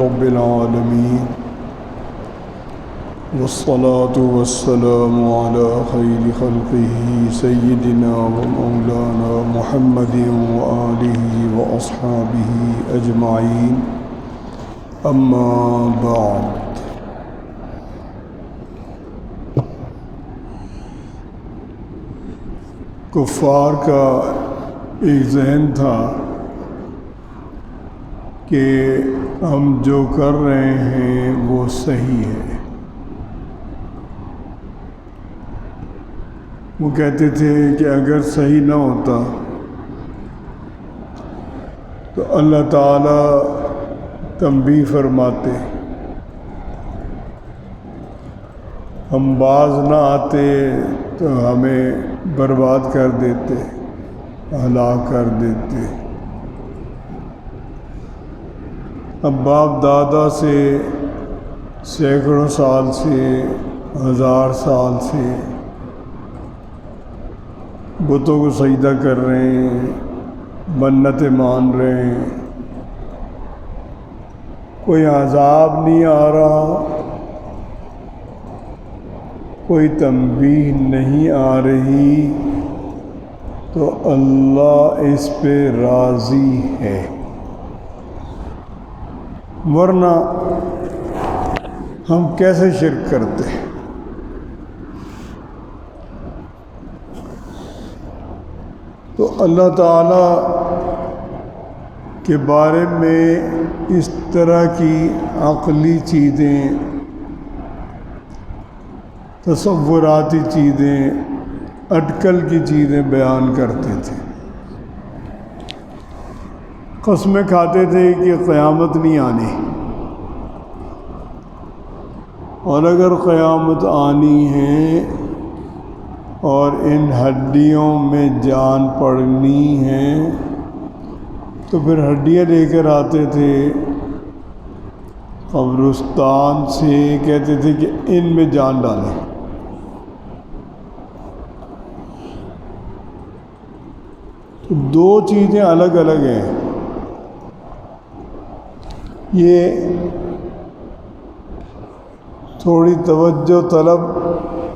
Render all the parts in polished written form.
رب العالمين والصلاة والسلام على خير خلقه سيدنا ومولانا محمد وآله وأصحابه أجمعين أما بعد۔ کفار کا ایک ذہن تھا کہ ہم جو کر رہے ہیں وہ صحیح ہے۔ وہ کہتے تھے کہ اگر صحیح نہ ہوتا تو اللہ تعالیٰ تنبیہ فرماتے، ہم باز نہ آتے تو ہمیں برباد کر دیتے، ہلاک کر دیتے۔ اب باپ دادا سے سینکڑوں سال سے، 1000 سال سے بتوں کو سجدہ کر رہے ہیں، منتیں مان رہے ہیں، کوئی عذاب نہیں آ رہا، کوئی تنبیہ نہیں آ رہی، تو اللہ اس پہ راضی ہے، ورنہ ہم کیسے شرک کرتے ہیں؟ تو اللہ تعالیٰ کے بارے میں اس طرح کی عقلی چیزیں، تصوراتی چیزیں، اٹکل کی چیزیں بیان کرتے تھے۔ قسمیں کھاتے تھے کہ قیامت نہیں آنی، اور اگر قیامت آنی ہے اور ان ہڈیوں میں جان پڑنی ہے تو پھر ہڈیاں لے کر آتے تھے قبرستان سے، کہتے تھے کہ ان میں جان ڈالیں۔ تو دو چیزیں الگ الگ ہیں۔ یہ تھوڑی توجہ طلب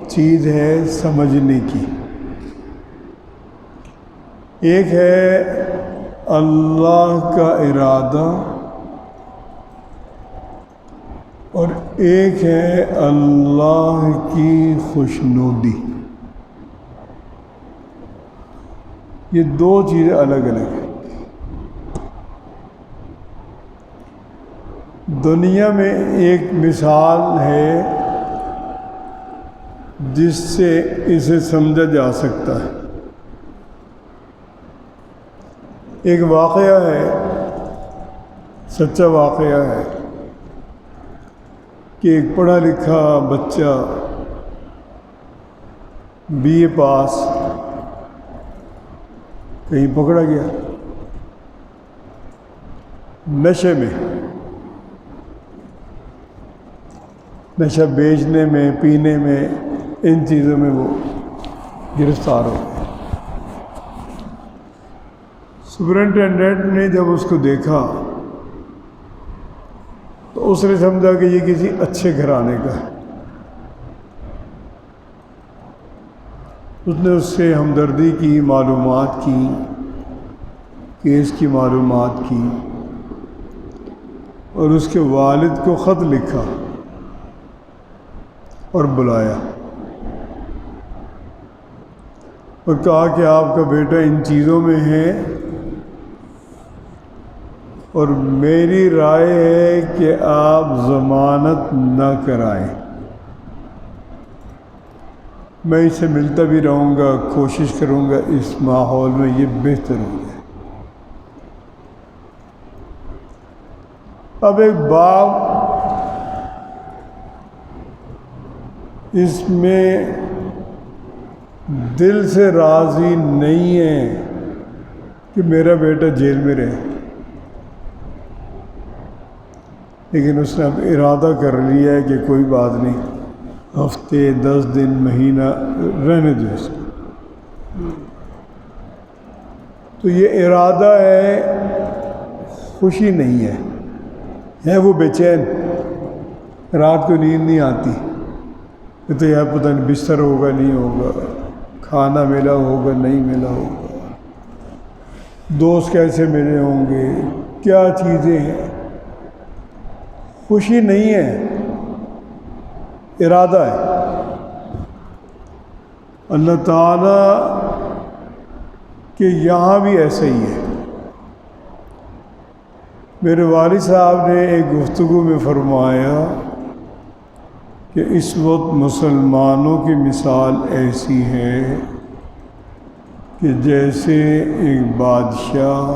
چیز ہے سمجھنے کی۔ ایک ہے اللہ کا ارادہ اور ایک ہے اللہ کی خوشنودی۔ یہ دو چیزیں الگ الگ ہیں۔ دنیا میں ایک مثال ہے جس سے اسے سمجھا جا سکتا ہے۔ ایک واقعہ ہے، سچا واقعہ ہے، کہ ایک پڑھا لکھا بچہ BA پاس کہیں پکڑا گیا نشے میں، نشہ بیچنے میں، پینے میں، ان چیزوں میں وہ گرفتار ہو گیا۔ سپرنٹینڈنٹ نے جب اس کو دیکھا تو اس نے سمجھا کہ یہ کسی اچھے گھرانے کا ہے۔ اس نے اس سے ہمدردی کی، معلومات کی، کیس کی معلومات کی، اور اس کے والد کو خط لکھا اور بلایا اور کہا کہ آپ کا بیٹا ان چیزوں میں ہے اور میری رائے ہے کہ آپ ضمانت نہ کرائیں، میں اس سے ملتا بھی رہوں گا، کوشش کروں گا اس ماحول میں یہ بہتر ہو جائے۔ اب ایک باپ اس میں دل سے راضی نہیں ہے کہ میرا بیٹا جیل میں رہے، لیکن اس نے اب ارادہ کر لیا ہے کہ کوئی بات نہیں، ہفتے، 10 دن، مہینہ رہنے دو اس کو۔ تو یہ ارادہ ہے، خوشی نہیں ہے۔ ہے وہ بے چین، رات کو نیند نہیں آتی، کہ تو یار پتہ نہیں بستر ہوگا نہیں ہوگا، کھانا ملا ہوگا نہیں ملا ہوگا، دوست کیسے ملے ہوں گے، کیا چیزیں ہیں۔ خوشی نہیں ہے، ارادہ ہے۔ اللہ تعالیٰ کہ یہاں بھی ایسا ہی ہے۔ میرے والد صاحب نے ایک گفتگو میں فرمایا کہ اس وقت مسلمانوں کی مثال ایسی ہے کہ جیسے ایک بادشاہ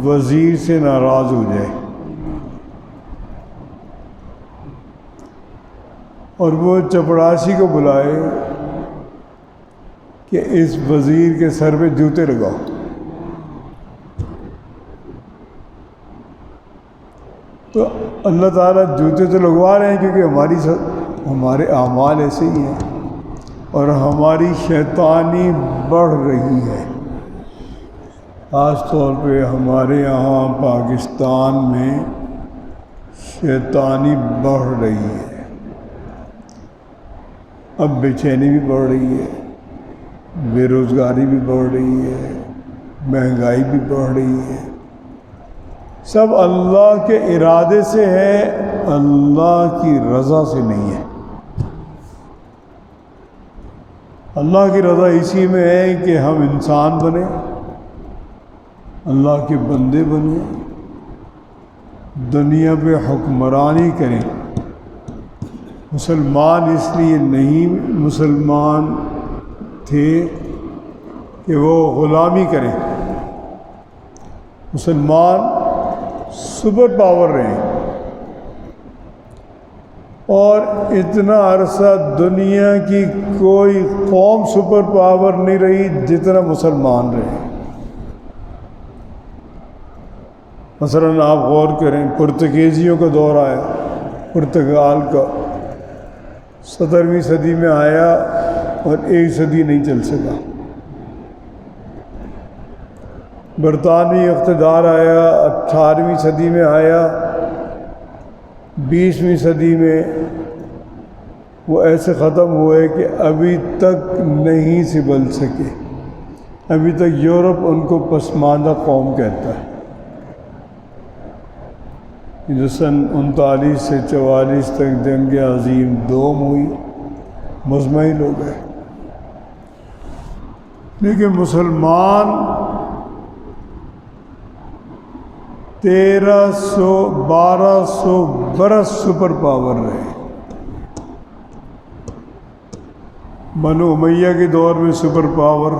وزیر سے ناراض ہو جائے اور وہ چپڑاسی کو بلائے کہ اس وزیر کے سر پہ جوتے لگاؤ۔ تو اللہ تعالیٰ جوتے تو لگوا رہے ہیں کیونکہ ہمارے اعمال ایسے ہی ہیں اور ہماری شیطانی بڑھ رہی ہے۔ خاص طور پہ ہمارے یہاں پاکستان میں شیطانی بڑھ رہی ہے، اب بے چینی بھی بڑھ رہی ہے، بے روزگاری بھی بڑھ رہی ہے، مہنگائی بھی بڑھ رہی ہے۔ سب اللہ کے ارادے سے ہے، اللہ کی رضا سے نہیں ہے۔ اللہ کی رضا اسی میں ہے کہ ہم انسان بنیں، اللہ کے بندے بنیں، دنیا پہ حکمرانی کریں۔ مسلمان اس لیے نہیں مسلمان تھے کہ وہ غلامی کریں، مسلمان سپر پاور رہے اور اتنا عرصہ دنیا کی کوئی قوم سپر پاور نہیں رہی جتنا مسلمان رہے۔ مثلاً آپ غور کریں، پرتگیزیوں کا دور آیا، پرتگال کا 17ویں صدی میں آیا اور ایک صدی نہیں چل سکا۔ برطانوی اقتدار آیا، 18ویں صدی میں آیا، 20ویں صدی میں وہ ایسے ختم ہوئے کہ ابھی تک نہیں سنبھل سکے۔ ابھی تک یورپ ان کو پسماندہ قوم کہتا ہے۔ جو سن 39 سے 44 تک جنگ عظیم دوم ہوئی، مزمحل ہو گئے۔ لیکن مسلمان 1200 برس سپر پاور رہے۔ بنو امیہ کے دور میں سپر پاور،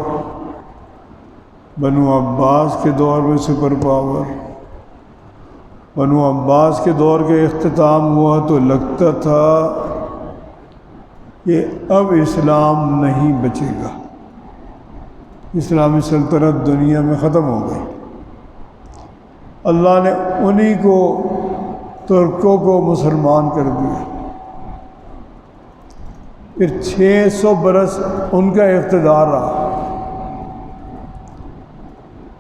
بنو عباس کے دور میں سپر پاور۔ بنو عباس کے دور کے اختتام ہوا تو لگتا تھا کہ اب اسلام نہیں بچے گا، اسلامی سلطنت دنیا میں ختم ہو گئی۔ اللہ نے انہی کو، ترکوں کو مسلمان کر دیا۔ پھر 600 برس ان کا اقتدار رہا۔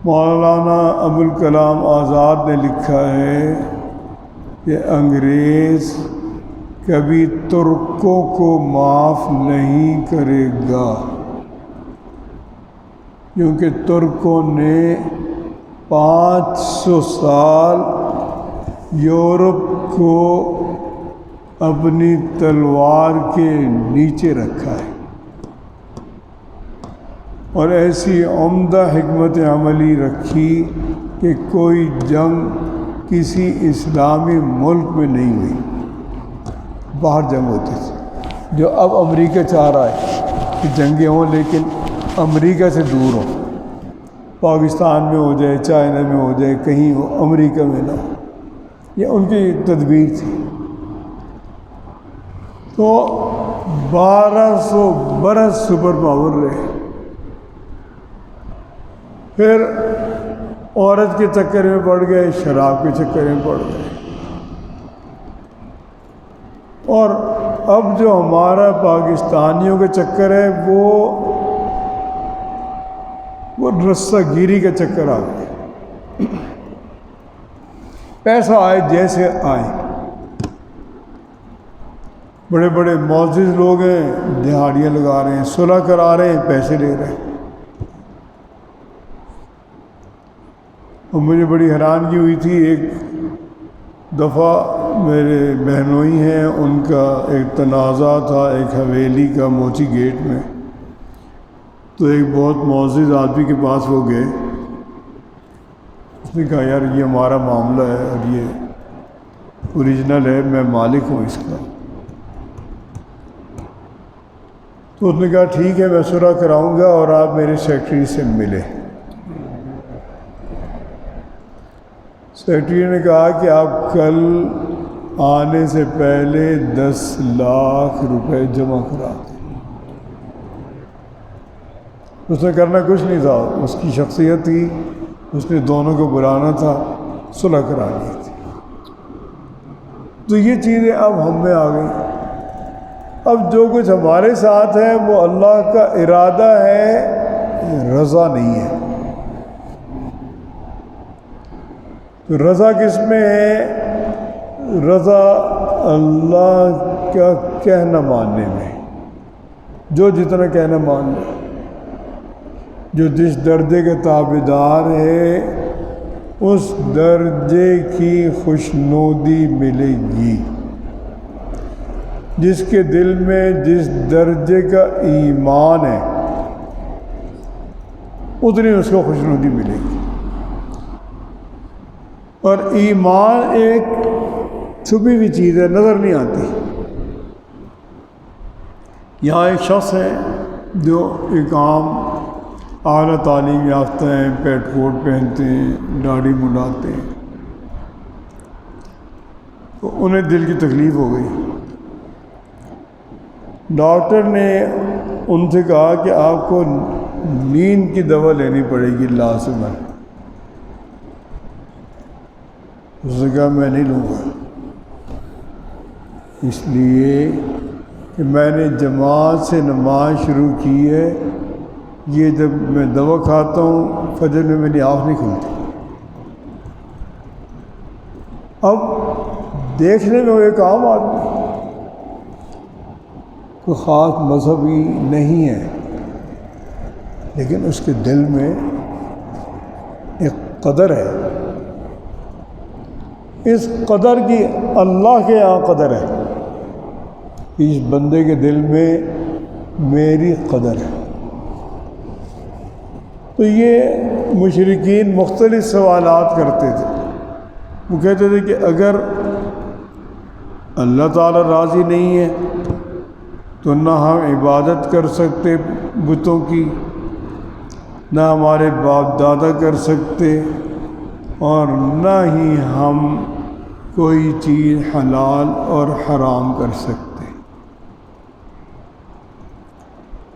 مولانا ابوالکلام آزاد نے لکھا ہے کہ انگریز کبھی ترکوں کو معاف نہیں کرے گا، کیونکہ ترکوں نے 500 سال یورپ کو اپنی تلوار کے نیچے رکھا ہے، اور ایسی عمدہ حکمت عملی رکھی کہ کوئی جنگ کسی اسلامی ملک میں نہیں ہوئی۔ باہر جنگ ہوتی تھی، جو اب امریکہ چاہ رہا ہے کہ جنگیں ہوں لیکن امریکہ سے دور ہوں، پاکستان میں ہو جائے، چائنا میں ہو جائے، کہیں ہو، امریکہ میں نہ ہو۔ یہ ان کی تدبیر تھی۔ تو 1200 برس سپر پاور رہے۔ پھر عورت کے چکر میں پڑ گئے، شراب کے چکر میں پڑ گئے، اور اب جو ہمارا پاکستانیوں کا چکر ہے وہ رسہ گیری کا چکر آ گیا۔ پیسہ آئے جیسے آئے. بڑے بڑے معزز لوگ ہیں، دہاڑیاں لگا رہے ہیں، صلح کرا رہے ہیں، پیسے لے رہے ہیں. اور مجھے بڑی حیرانگی ہوئی تھی. ایک دفعہ میرے بہنوئی ہیں، ان کا ایک تنازع تھا ایک حویلی کا موچی گیٹ میں. تو ایک بہت معزز آدمی کے پاس وہ گئے. اس نے کہا یار یہ ہمارا معاملہ ہے اور یہ اوریجنل ہے، میں مالک ہوں اس کا. تو اس نے کہا ٹھیک ہے میں صلح کراؤں گا اور آپ میرے سیکرٹری سے ملے. سیکرٹری نے کہا کہ آپ کل آنے سے پہلے 10 لاکھ روپے جمع کرا دیں. اس نے کرنا کچھ نہیں تھا، اس کی شخصیت تھی، اس نے دونوں کو بلانا تھا، صلح کرانی تھی. تو یہ چیزیں اب ہم میں آ گئی. اب جو کچھ ہمارے ساتھ ہے وہ اللہ کا ارادہ ہے، رضا نہیں ہے. تو رضا کس میں ہے؟ رضا اللہ کا کہنا ماننے میں. جو جتنا کہنا مان لے، جو جس درجے کے تابعدار ہے اس درجے کی خوشنودی ملے گی. جس کے دل میں جس درجے کا ایمان ہے اتنی اس کو خوشنودی ملے گی. اور ایمان ایک چھپی ہوئی چیز ہے، نظر نہیں آتی. یہاں ایک شخص ہے جو ایک عام اعلیٰ تعلیم یافتہ ہیں، پیٹ کوٹ پہنتے ہیں، داڑھی منڈاتے ہیں. تو انہیں دل کی تکلیف ہو گئی. ڈاکٹر نے ان سے کہا کہ آپ کو نیند کی دوا لینی پڑے گی لازماً. اس نے کہا میں نہیں لوں گا، اس لیے کہ میں نے جماعت سے نماز شروع کی ہے. یہ جب میں دوا کھاتا ہوں فجر میں میری آنکھ نہیں کھلتی. اب دیکھنے میں وہ ایک عام آدمی، کوئی خاص مذہبی نہیں ہے، لیکن اس کے دل میں ایک قدر ہے. اس قدر کی اللہ کے یہاں قدر ہے. اس بندے کے دل میں میری قدر ہے. تو یہ مشرکین مختلف سوالات کرتے تھے. وہ کہتے تھے کہ اگر اللہ تعالیٰ راضی نہیں ہے تو نہ ہم عبادت کر سکتے بتوں کی، نہ ہمارے باپ دادا کر سکتے، اور نہ ہی ہم کوئی چیز حلال اور حرام کر سکتے.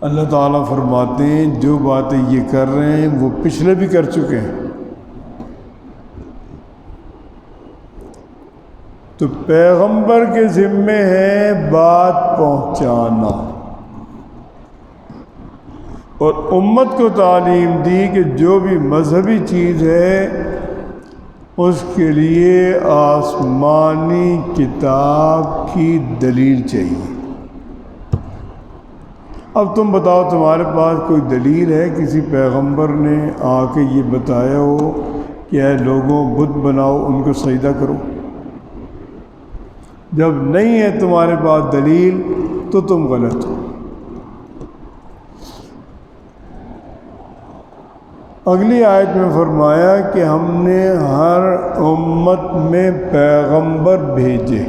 اللہ تعالیٰ فرماتے ہیں جو باتیں یہ کر رہے ہیں وہ پچھلے بھی کر چکے ہیں. تو پیغمبر کے ذمے ہے بات پہنچانا، اور امت کو تعلیم دی کہ جو بھی مذہبی چیز ہے اس کے لیے آسمانی کتاب کی دلیل چاہیے. اب تم بتاؤ تمہارے پاس کوئی دلیل ہے؟ کسی پیغمبر نے آ کے یہ بتایا ہو کہ اے لوگوں بت بناؤ ان کو سجدہ کرو؟ جب نہیں ہے تمہارے پاس دلیل تو تم غلط ہو. اگلی آیت میں فرمایا کہ ہم نے ہر امت میں پیغمبر بھیجے.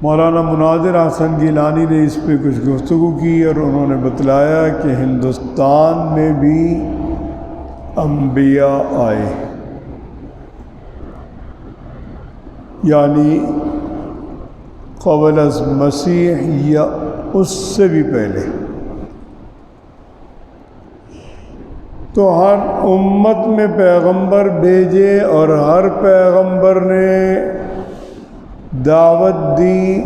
مولانا مناظر حسن گیلانی نے اس پہ کچھ گفتگو کی اور انہوں نے بتلایا کہ ہندوستان میں بھی انبیاء آئے، یعنی قبل از مسیح یا اس سے بھی پہلے. تو ہر امت میں پیغمبر بھیجے اور ہر پیغمبر نے دعوت دی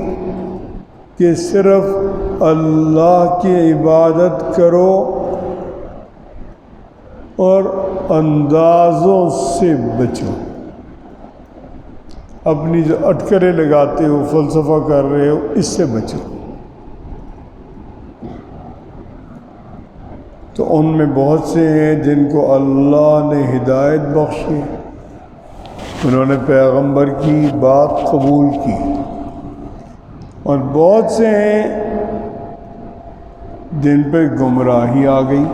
کہ صرف اللہ کی عبادت کرو اور اندازوں سے بچو. اپنی جو اٹکریں لگاتے ہو، فلسفہ کر رہے ہو، اس سے بچو. تو ان میں بہت سے ہیں جن کو اللہ نے ہدایت بخشی، انہوں نے پیغمبر کی بات قبول کی، اور بہت سے ہیں جن پہ گمراہی آ گئی.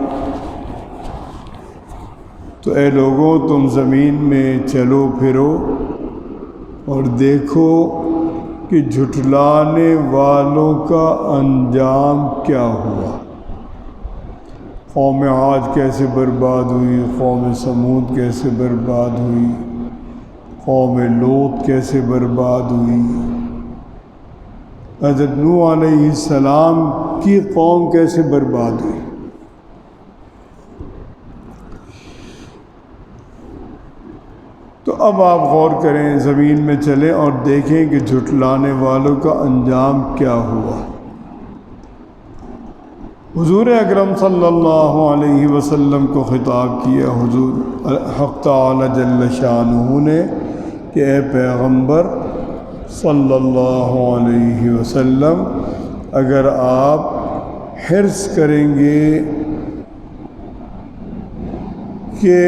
تو اے لوگوں، تم زمین میں چلو پھرو اور دیکھو کہ جھٹلانے والوں کا انجام کیا ہوا. قوم عاد کیسے برباد ہوئی، قوم سمود کیسے برباد ہوئی، قوم لوط کیسے برباد ہوئی، حضرت نوح علیہ السلام کی قوم کیسے برباد ہوئی. تو اب آپ غور کریں، زمین میں چلیں اور دیکھیں کہ جھٹلانے والوں کا انجام کیا ہوا. حضور اکرم صلی اللہ علیہ وسلم کو خطاب کیا حضور حق تعالی جل شانہ نے کہ اے پیغمبر صلی اللہ علیہ وسلم، اگر آپ حرص کریں گے کہ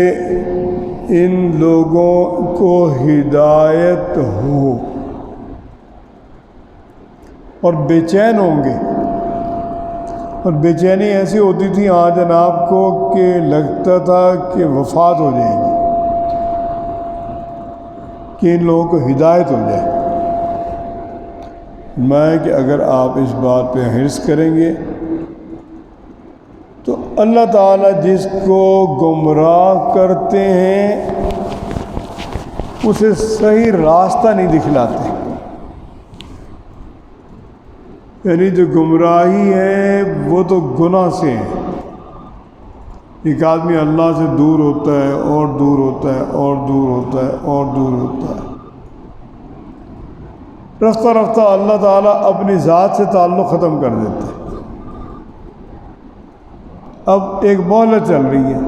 ان لوگوں کو ہدایت ہو اور بے چین ہوں گے، اور بے چینی ایسی ہوتی تھی ہاں جناب کو کہ لگتا تھا کہ وفات ہو جائے گی، کہ ان لوگوں کو ہدایت ہو جائے. میں کہ اگر آپ اس بات پہ حرص کریں گے تو اللہ تعالیٰ جس کو گمراہ کرتے ہیں اسے صحیح راستہ نہیں دکھلاتے. یعنی جو گمراہی ہے وہ تو گناہ سے ہے. ایک آدمی اللہ سے دور ہوتا ہے اور دور ہوتا ہے اور دور ہوتا ہے اور دور ہوتا ہے، رفتہ رفتہ اللہ تعالیٰ اپنی ذات سے تعلق ختم کر دیتا ہے. اب ایک مہلت چل رہی ہے،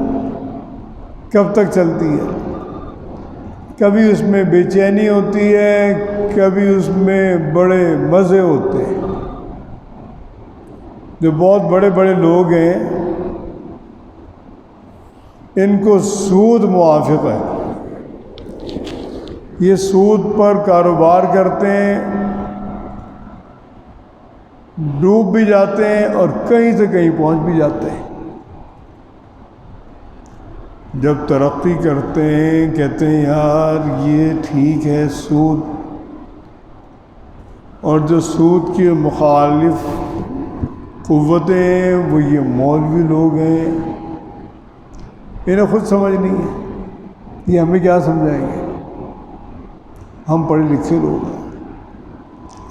کب تک چلتی ہے؟ کبھی اس میں بے چینی ہوتی ہے، کبھی اس میں بڑے مزے ہوتے ہیں. جو بہت بڑے بڑے لوگ ہیں ان کو سود موافق ہے، یہ سود پر کاروبار کرتے ہیں، ڈوب بھی جاتے ہیں اور کہیں سے کہیں پہنچ بھی جاتے ہیں. جب ترقی کرتے ہیں کہتے ہیں یار یہ ٹھیک ہے سود، اور جو سود کے مخالف قوتیں ہیں وہ یہ مولوی لوگ ہیں، انہیں خود سمجھ نہیں ہے، یہ ہمیں کیا سمجھائیں گے. ہم پڑھے لکھے لوگ ہیں،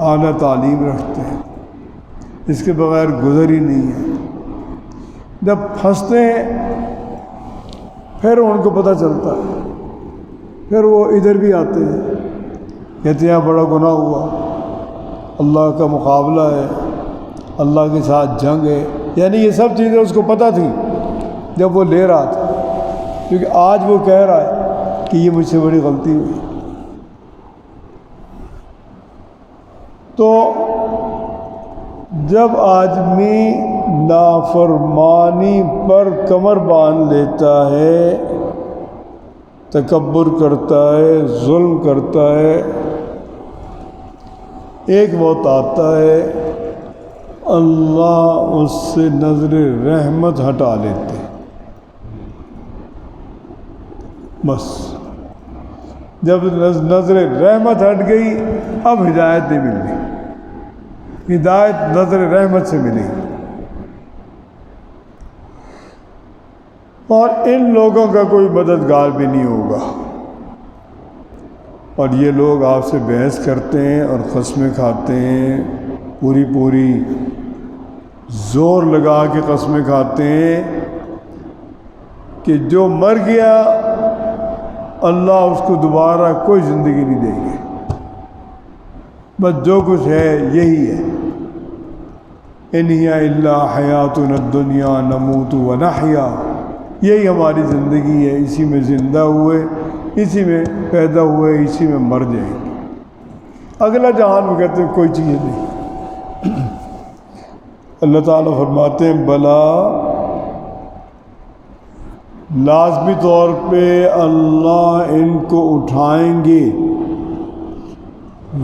اعلیٰ تعلیم رکھتے ہیں، اس کے بغیر گزر ہی نہیں ہے. جب پھنستے ہیں پھر ان کو پتہ چلتا ہے، پھر وہ ادھر بھی آتے ہیں، کہتے ہیں بڑا گناہ ہوا، اللہ کا مقابلہ ہے، اللہ کے ساتھ جنگ ہے. یعنی یہ سب چیزیں اس کو پتہ تھی جب وہ لے رہا تھا، کیونکہ آج وہ کہہ رہا ہے کہ یہ مجھ سے بڑی غلطی ہوئی. تو جب آدمی نافرمانی پر کمر باندھ لیتا ہے، تکبر کرتا ہے، ظلم کرتا ہے، ایک وقت آتا ہے اللہ اس سے نظر رحمت ہٹا لیتے ہیں. بس جب نظر رحمت ہٹ گئی اب ہدایت نہیں مل رہی، ہدایت نظر رحمت سے ملی. اور ان لوگوں کا کوئی مددگار بھی نہیں ہوگا. اور یہ لوگ آپ سے بحث کرتے ہیں اور قسمیں کھاتے ہیں، پوری زور لگا کے قسمیں کھاتے ہیں کہ جو مر گیا اللہ اس کو دوبارہ کوئی زندگی نہیں دیں گے، بس جو کچھ ہے یہی ہے. ان ہی الا حیاتنا الدنیا نموت و نحیا یہی ہماری زندگی ہے، اسی میں زندہ ہوئے، اسی میں پیدا ہوئے، اسی میں مر جائیں گے۔ اگلا جہان میں کہتے ہیں کوئی چیز نہیں۔ اللہ تعالیٰ فرماتے ہیں بلا، لازمی طور پہ اللہ ان کو اٹھائیں گے،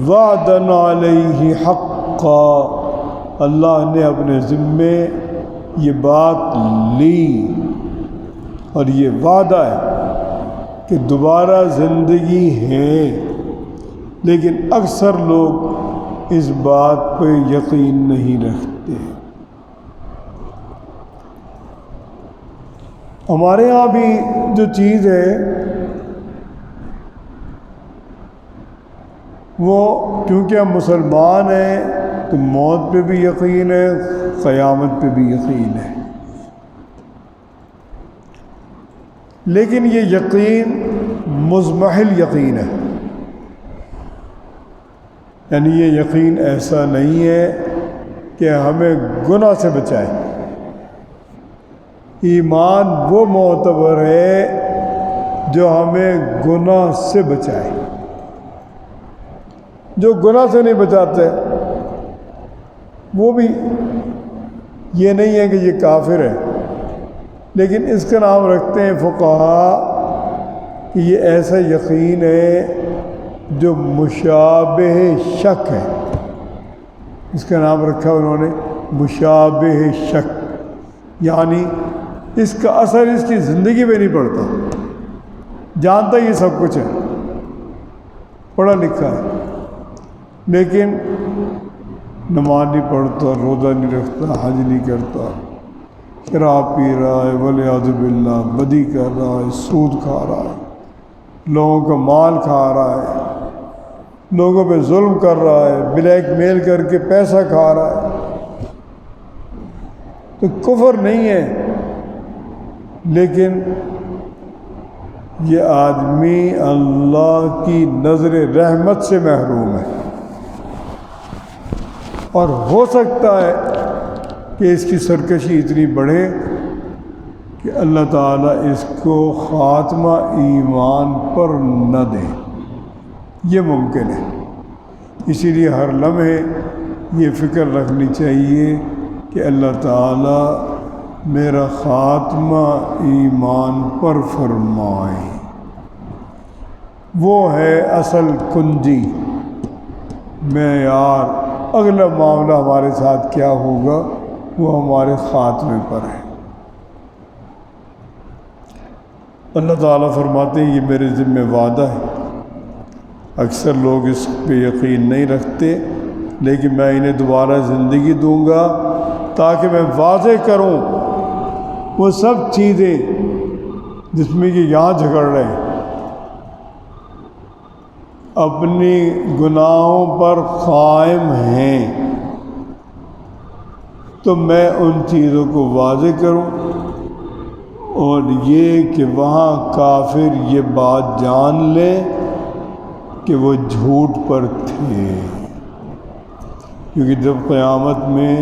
وعدن علیہ حقا، اللہ نے اپنے ذمے یہ بات لی اور یہ وعدہ ہے کہ دوبارہ زندگی ہے، لیکن اکثر لوگ اس بات پہ یقین نہیں رکھتے۔ ہمارے ہاں بھی جو چیز ہے وہ کیونکہ ہم مسلمان ہیں تو موت پہ بھی یقین ہے، قیامت پہ بھی یقین ہے، لیکن یہ یقین مضمحل یقین ہے، یعنی یہ یقین ایسا نہیں ہے کہ ہمیں گناہ سے بچائے۔ ایمان وہ معتبر ہے جو ہمیں گناہ سے بچائے۔ جو گناہ سے نہیں بچاتے وہ بھی یہ نہیں ہے کہ یہ کافر ہے، لیکن اس کا نام رکھتے ہیں فقہا کہ یہ ایسا یقین ہے جو مشابہ شک ہے۔ اس کا نام رکھا انہوں نے مشابہ شک، یعنی اس کا اثر اس کی زندگی میں نہیں پڑتا، جانتا یہ سب کچھ ہے، پڑھا لکھا ہے، لیکن نماز نہیں پڑھتا، روزہ نہیں رکھتا، حج نہیں کرتا، شراب پی رہا ہے، والعیاذ باللہ بدی کر رہا ہے، سود کھا رہا ہے، لوگوں کا مال کھا رہا ہے، لوگوں پہ ظلم کر رہا ہے، بلیک میل کر کے پیسہ کھا رہا ہے، تو کفر نہیں ہے، لیکن یہ آدمی اللہ کی نظر رحمت سے محروم ہے، اور ہو سکتا ہے کہ اس کی سرکشی اتنی بڑھے کہ اللہ تعالیٰ اس کو خاتمہ ایمان پر نہ دے، یہ ممکن ہے۔ اسی لیے ہر لمحے یہ فکر رکھنی چاہیے کہ اللہ تعالیٰ میرا خاتمہ ایمان پر فرمائے، وہ ہے اصل کنجی معیار۔ اگلا معاملہ ہمارے ساتھ کیا ہوگا وہ ہمارے خاتمے پر ہے۔ اللہ تعالیٰ فرماتے ہیں یہ میرے ذمہ وعدہ ہے، اکثر لوگ اس پہ یقین نہیں رکھتے، لیکن میں انہیں دوبارہ زندگی دوں گا تاکہ میں واضح کروں وہ سب چیزیں جس میں کہ یہاں جھگڑ رہے ہیں، اپنی گناہوں پر قائم ہیں، تو میں ان چیزوں کو واضح کروں، اور یہ کہ وہاں کافر یہ بات جان لے کہ وہ جھوٹ پر تھے، کیونکہ جب قیامت میں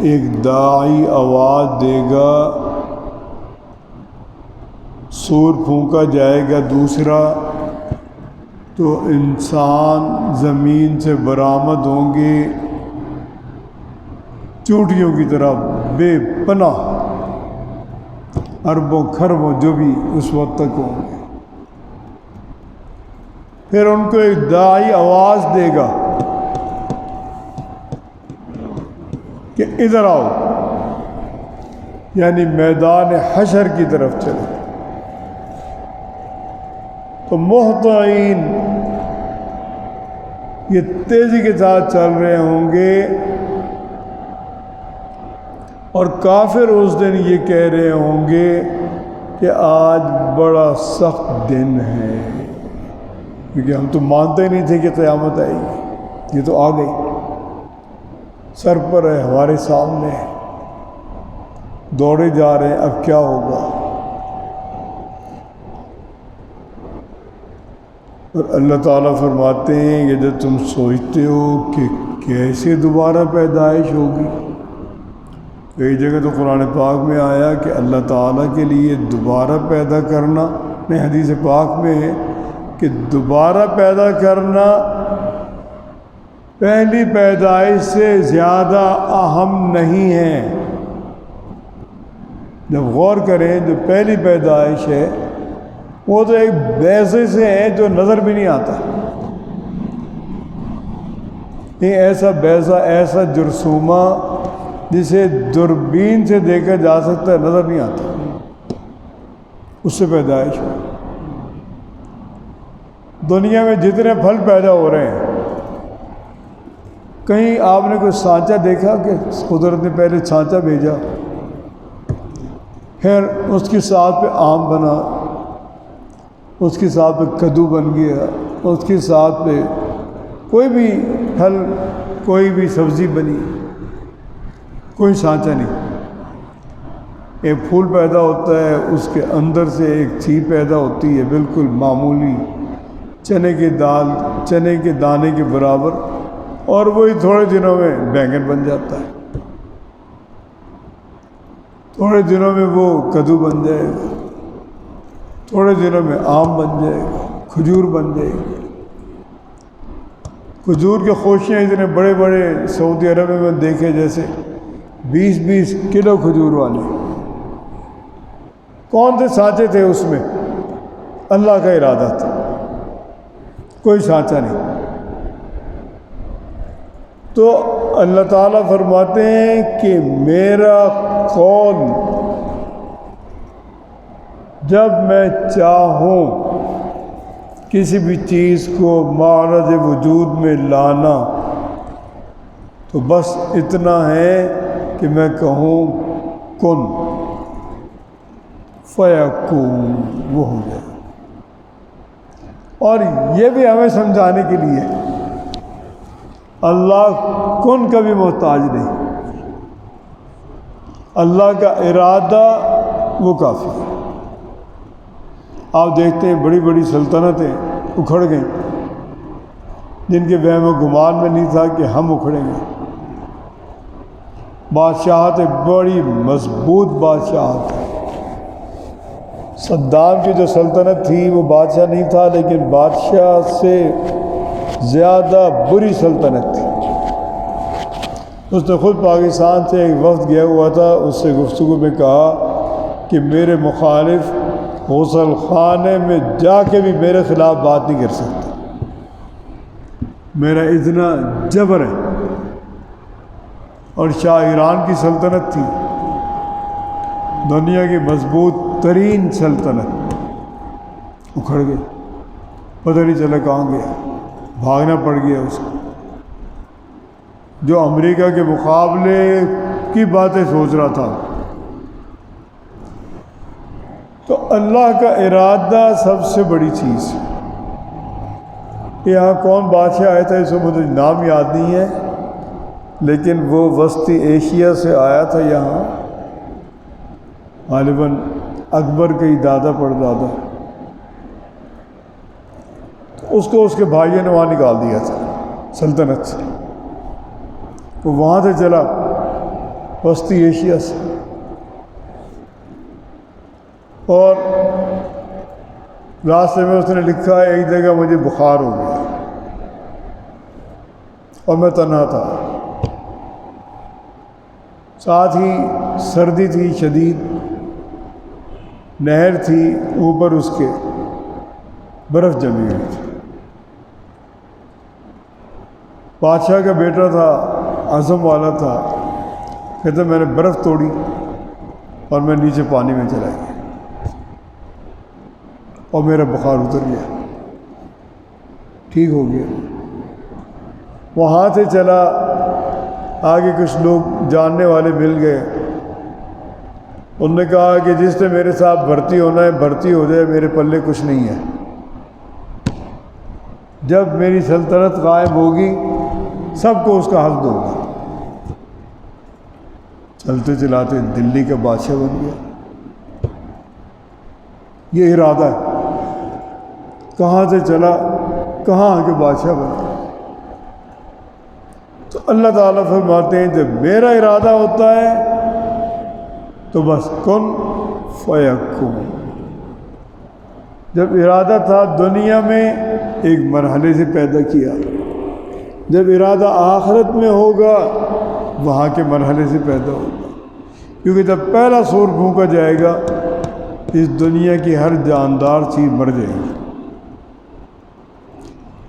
ایک داعی آواز دے گا، سور پھونکا جائے گا دوسرا، تو انسان زمین سے برآمد ہوں گے چونٹیوں کی طرح بے پناہ، اربوں خربوں جو بھی اس وقت تک ہوں گے۔ پھر ان کو ایک داعی آواز دے گا کہ ادھر آؤ، یعنی میدان حشر کی طرف چلے، تو مہطعین یہ تیزی کے ساتھ چل رہے ہوں گے، اور کافر اس دن یہ کہہ رہے ہوں گے کہ آج بڑا سخت دن ہے، کیونکہ ہم تو مانتے ہی نہیں تھے کہ قیامت آئے گی، یہ تو آ گئی، سر پر ہے، ہمارے سامنے ہے، دوڑے جا رہے ہیں، اب کیا ہوگا۔ اور اللہ تعالیٰ فرماتے ہیں کہ جب تم سوچتے ہو کہ کیسے دوبارہ پیدائش ہوگی، ایک جگہ تو قرآن پاک میں آیا کہ اللہ تعالیٰ کے لیے دوبارہ پیدا کرنا، نہیں حدیث پاک میں ہے کہ دوبارہ پیدا کرنا پہلی پیدائش سے زیادہ اہم نہیں ہے۔ جب غور کریں جو پہلی پیدائش ہے وہ تو ایک بیضے سے ہے جو نظر بھی نہیں آتا، یہ ایسا بیضہ، ایسا جرثومہ جسے دوربین سے دیکھا جا سکتا ہے، نظر نہیں آتا، اس سے پیدائش ہے۔ دنیا میں جتنے پھل پیدا ہو رہے ہیں، کہیں آپ نے کوئی سانچہ دیکھا کہ قدرت نے پہلے سانچہ بھیجا، پھر اس کی ساتھ پہ آم بنا، اس کے ساتھ پہ کدو بن گیا، اس کے ساتھ پہ کوئی بھی پھل، کوئی بھی سبزی بنی، کوئی سانچہ نہیں۔ ایک پھول پیدا ہوتا ہے، اس کے اندر سے ایک چیز پیدا ہوتی ہے بالکل معمولی، چنے کی دال، چنے کے دانے کے برابر، اور وہی تھوڑے دنوں میں بینگن بن جاتا ہے، تھوڑے دنوں میں وہ کدو بن جائے گا، تھوڑے دنوں میں آم بن جائے گا، کھجور بن جائے گی۔ کھجور کے خوشیاں اتنے بڑے بڑے سعودی عرب میں دیکھے، جیسے 20-20 کلو کھجور والے۔ کون سے سانچے تھے اس میں؟ اللہ کا ارادہ تھا، کوئی سانچہ نہیں۔ تو اللہ تعالیٰ فرماتے ہیں کہ میرا قول جب میں چاہوں کسی بھی چیز کو معرض وجود میں لانا تو بس اتنا ہے کہ میں کہوں کن فیکون، وہ ہو جائے۔ اور یہ بھی ہمیں سمجھانے کے لیے اللہ کن کا بھی محتاج نہیں، اللہ کا ارادہ وہ کافی ہے۔ آپ دیکھتے ہیں بڑی بڑی سلطنتیں اکھڑ گئیں جن کے وہم و گمان میں نہیں تھا کہ ہم اکھڑیں گے۔ بادشاہت بڑی مضبوط بادشاہت، صدام کی جو سلطنت تھی وہ بادشاہ نہیں تھا، لیکن بادشاہ سے زیادہ بری سلطنت تھی۔ اس نے خود پاکستان سے ایک وفد گیا ہوا تھا، اس سے گفتگو میں کہا کہ میرے مخالف غسل خانے میں جا کے بھی میرے خلاف بات نہیں کر سکتا، میرا اتنا جبر ہے۔ اور شاہ ایران کی سلطنت تھی، دنیا کی مضبوط ترین سلطنت، اکھڑ گئی، پتہ نہیں چلا کہاں گیا، بھاگنا پڑ گیا اس کو، جو امریکہ کے مقابلے کی باتیں سوچ رہا تھا۔ تو اللہ کا ارادہ سب سے بڑی چیز ہے۔ یہاں کون بادشاہ آیا تھا اس کو مجھے نام یاد نہیں ہے، لیکن وہ وسطی ایشیا سے آیا تھا یہاں، غالباً اکبر کے ہی دادا پردادا۔ اس کو اس کے بھائیوں نے وہاں نکال دیا تھا سلطنت سے، وہ وہاں سے چلا وسطی ایشیا سے، اور راستے میں اس نے لکھا ایک جگہ مجھے بخار ہو گیا اور میں تنہا تھا، ساتھ ہی سردی تھی شدید، نہر تھی اوپر اس کے برف جمی ہوئی تھی۔ بادشاہ کا بیٹا تھا، عزم والا تھا، کہتے میں نے برف توڑی اور میں نیچے پانی میں چلا گیا اور میرا بخار اتر گیا، ٹھیک ہو گیا۔ وہاں سے چلا آگے، کچھ لوگ جاننے والے مل گئے، انہوں نے کہا کہ جس نے میرے ساتھ بھرتی ہونا ہے بھرتی ہو جائے، میرے پلے کچھ نہیں ہے، جب میری سلطنت قائم ہوگی سب کو اس کا حق دوں گا۔ چلتے چلاتے دلی کا بادشاہ بن گیا۔ یہ ارادہ ہے، کہاں سے چلا کہاں آ کے بادشاہ بنا۔ تو اللہ تعالیٰ فرماتے ہیں جب میرا ارادہ ہوتا ہے تو بس کن فیکون۔ جب ارادہ تھا دنیا میں ایک مرحلے سے پیدا کیا، جب ارادہ آخرت میں ہوگا وہاں کے مرحلے سے پیدا ہوگا، کیونکہ جب پہلا سور پھونکا جائے گا اس دنیا کی ہر جاندار چیز مر جائے گی،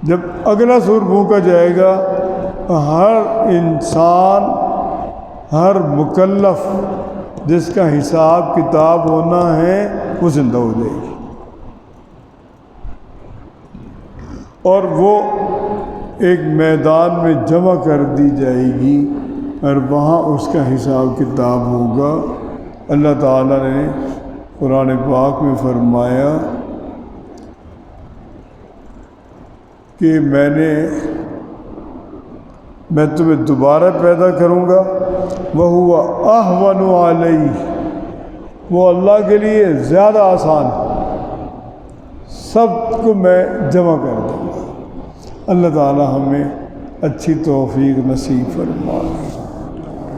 جب اگلا سور پھونکا جائے گا ہر انسان، ہر مکلف جس کا حساب کتاب ہونا ہے وہ زندہ ہو جائے گی، اور وہ ایک میدان میں جمع کر دی جائے گی اور وہاں اس کا حساب کتاب ہوگا۔ اللہ تعالیٰ نے قرآن پاک میں فرمایا کہ میں تمہیں دوبارہ پیدا کروں گا، وَهُوَ أَهْوَنُ عَلَيْهِ، وہ اللہ کے لیے زیادہ آسان ہے، سب کو میں جمع کر دوں گا۔ اللہ تعالی ہمیں اچھی توفیق نصیب فرمائے۔